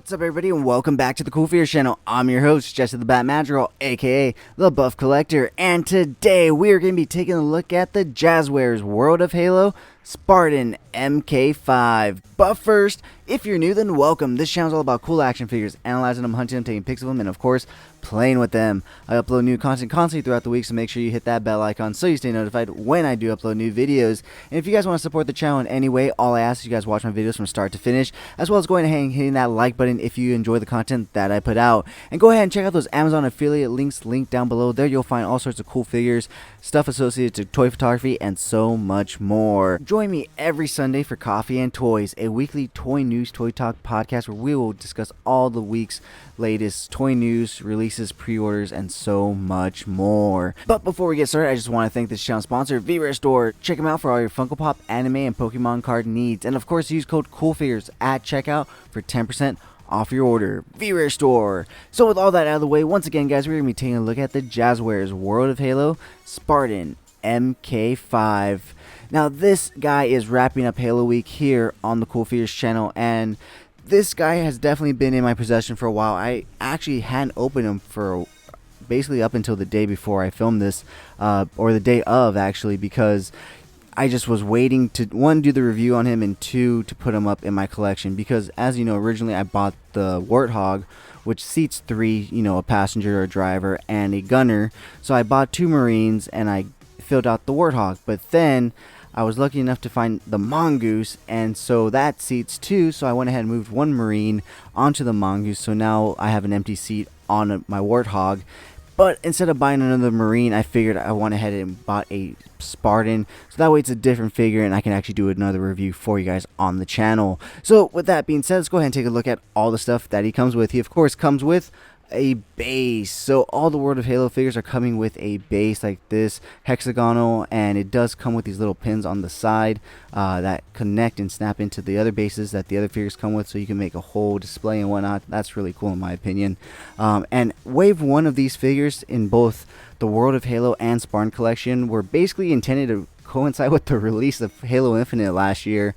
What's up, everybody, and welcome back to the CoolFigurez channel. I'm your host, Jesse the Bat Madrigal, aka the Buff Collector, and today we are going to be taking a look at the Jazwares World of Halo Spartan MK5. But first, if you're new, then welcome. This channel is all about cool action figures, analyzing them, hunting them, taking pics of them, and of course, playing with them. I upload new content constantly throughout the week, so make sure you hit that bell icon so you stay notified when I do upload new videos. And if you guys want to support the channel in any way, all I ask is you guys watch my videos from start to finish, as well as going ahead and hitting that like button if you enjoy the content that I put out. And go ahead and check out those Amazon affiliate links linked down below. There you'll find all sorts of cool figures, stuff associated to toy photography, and so much more. Join me every Sunday for Coffee and Toys, a weekly toy news, toy talk podcast where we will discuss all the week's latest toy news, releases, pre-orders, and so much more. But before we get started, I just want to thank this channel sponsor, VII Store. Check them out for all your Funko Pop, anime, and Pokemon card needs. And of course, use code CoolFigurez at checkout for 10% off your order. VII Store. So with all that out of the way, once again, guys, we're going to be taking a look at the Jazwares World of Halo Spartan MK5. Now, this guy is wrapping up Halo Week here on the CoolFigurez channel, and this guy has definitely been in my possession for a while. I actually hadn't opened him for basically up until the day before I filmed this, or the day of, actually, because I just was waiting to, one, do the review on him, and two, to put him up in my collection. Because, as you know, originally I bought the Warthog, which seats 3, a passenger, a driver, and a gunner. So I bought 2 Marines, and I filled out the Warthog. But then I was lucky enough to find the Mongoose, and so that seats 2, so I went ahead and moved 1 Marine onto the Mongoose. So now I have an empty seat on my Warthog. But instead of buying another Marine, I figured I went ahead and bought a Spartan, so that way it's a different figure and I can actually do another review for you guys on the channel. So with that being said, let's go ahead and take a look at all the stuff that he comes with. He of course comes with a base. So all the World of Halo figures are coming with a base like this, hexagonal, and it does come with these little pins on the side that connect and snap into the other bases that the other figures come with, so you can make a whole display and whatnot. That's really cool in my opinion. And wave 1 of these figures in both the World of Halo and Spartan collection were basically intended to coincide with the release of Halo Infinite last year.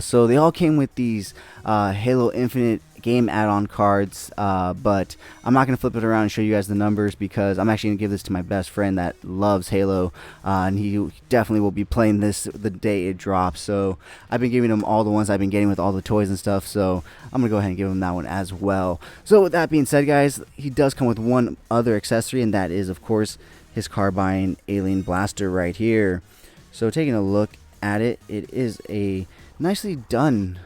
So they all came with these Halo Infinite game add-on cards, but I'm not going to flip it around and show you guys the numbers, because I'm actually going to give this to my best friend that loves Halo, and he definitely will be playing this the day it drops. So I've been giving him all the ones I've been getting with all the toys and stuff, so I'm going to go ahead and give him that one as well. So with that being said, guys, he does come with one other accessory, and that is of course his Carbine Alien Blaster right here. So taking a look at it, it is a nicely done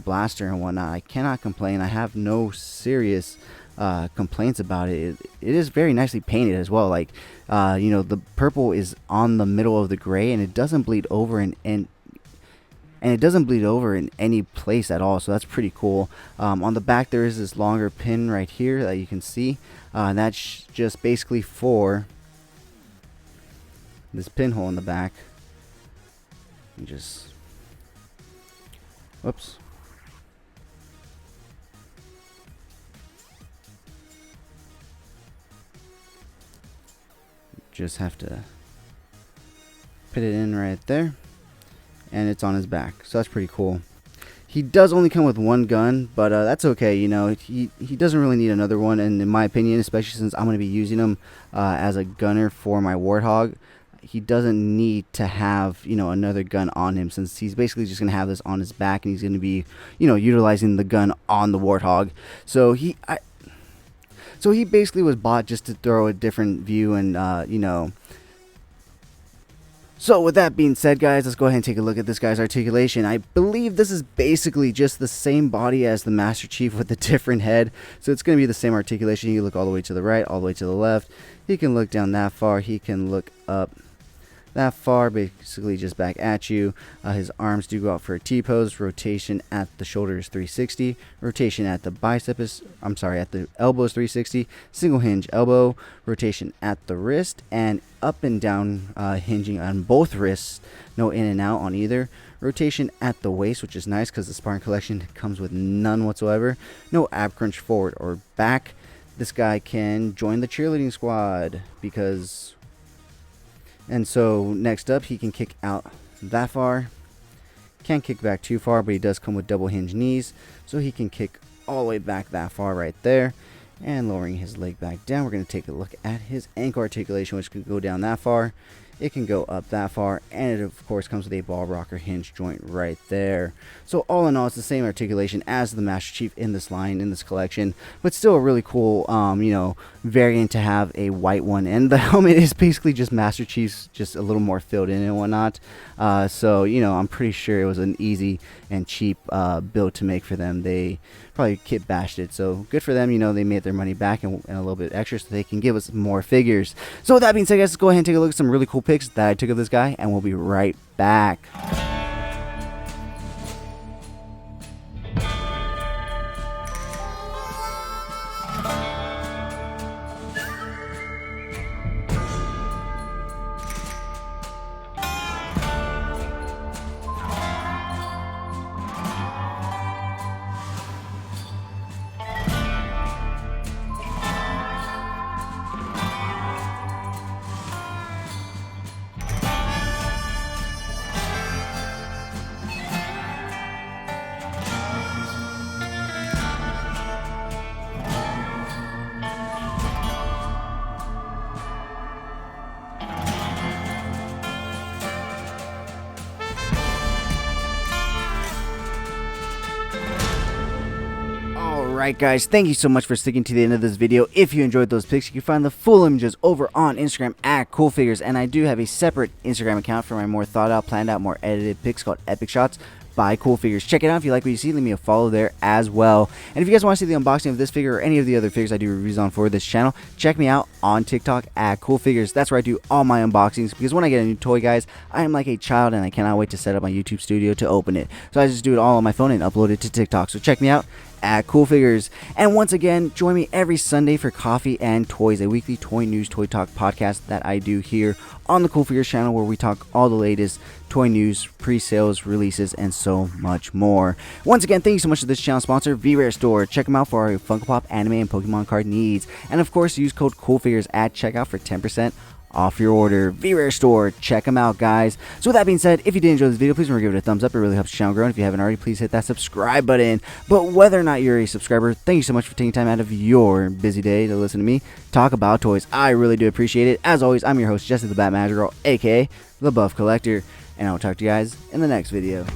blaster and whatnot. I cannot complain. I have no serious complaints about it. It is very nicely painted as well. Like the purple is on the middle of the gray, and it doesn't bleed over in it doesn't bleed over in any place at all, so that's pretty cool. On the back there is this longer pin right here that you can see, and that's just basically for this pinhole in the back. You just whoops. Just have to put it in right there, and it's on his back, so that's pretty cool. He does only come with 1 gun, but that's okay. He doesn't really need another one, and in my opinion, especially since I'm going to be using him as a gunner for my Warthog, he doesn't need to have another gun on him, since he's basically just going to have this on his back, and he's going to be utilizing the gun on the Warthog. So he basically was bought just to throw a different view, and So with that being said, guys, let's go ahead and take a look at this guy's articulation. I believe this is basically just the same body as the Master Chief with a different head. So it's going to be the same articulation. You look all the way to the right, all the way to the left. He can look down that far. He can look up that far, basically just back at you. His arms do go out for a T-pose. Rotation at the shoulder is 360. Rotation at the at the elbow is 360. Single hinge elbow. Rotation at the wrist, and up and down hinging on both wrists. No in and out on either. Rotation at the waist, which is nice because the Spartan collection comes with none whatsoever. No ab crunch forward or back. This guy can join the cheerleading squad because... And so next up, he can kick out that far. Can't kick back too far, but he does come with double hinge knees, so he can kick all the way back that far right there. And lowering his leg back down, we're going to take a look at his ankle articulation, which can go down that far. It can go up that far, and it of course comes with a ball rocker hinge joint right there. So all in all, it's the same articulation as the Master Chief in this line, in this collection, but still a really cool, variant to have a white one. And the helmet is basically just Master Chief's, just a little more filled in and whatnot. So I'm pretty sure it was an easy and cheap build to make for them. They probably kit bashed it, so good for them. They made their money back and a little bit extra, so they can give us more figures. So with that being said, guys, let's go ahead and take a look at some really cool pics that I took of this guy, and we'll be right back. Alright guys, thank you so much for sticking to the end of this video. If you enjoyed those pics, you can find the full images over on Instagram at CoolFigurez, and I do have a separate Instagram account for my more thought out, planned out, more edited pics called Epic Shots by CoolFigurez. Check it out if you like what you see. Leave me a follow there as well. And if you guys want to see the unboxing of this figure or any of the other figures I do reviews on for this channel, check me out on TikTok at CoolFigurez. That's where I do all my unboxings, because when I get a new toy, guys, I am like a child and I cannot wait to set up my YouTube studio to open it. So I just do it all on my phone and upload it to TikTok. So check me out at CoolFigurez. And once again, join me every Sunday for Coffee and Toys, a weekly toy news, toy talk podcast that I do here on the CoolFigurez channel, where we talk all the latest toy news, pre-sales, releases, and so much more. Once again, thank you so much to this channel sponsor, VII Store. Check them out for our Funko Pop, anime, and Pokemon card needs. And of course, use code CoolFigurez at checkout for 10% off your order. VII Store, check them out, guys. So with that being said, if you did enjoy this video, please remember to give it a thumbs up. It really helps the channel grow. And if you haven't already, please hit that subscribe button. But whether or not you're a subscriber, thank you so much for taking time out of your busy day to listen to me talk about toys. I really do appreciate it. As always, I'm your host, Jesse the Bat Magic Girl, aka the Buff Collector, and I'll talk to you guys in the next video.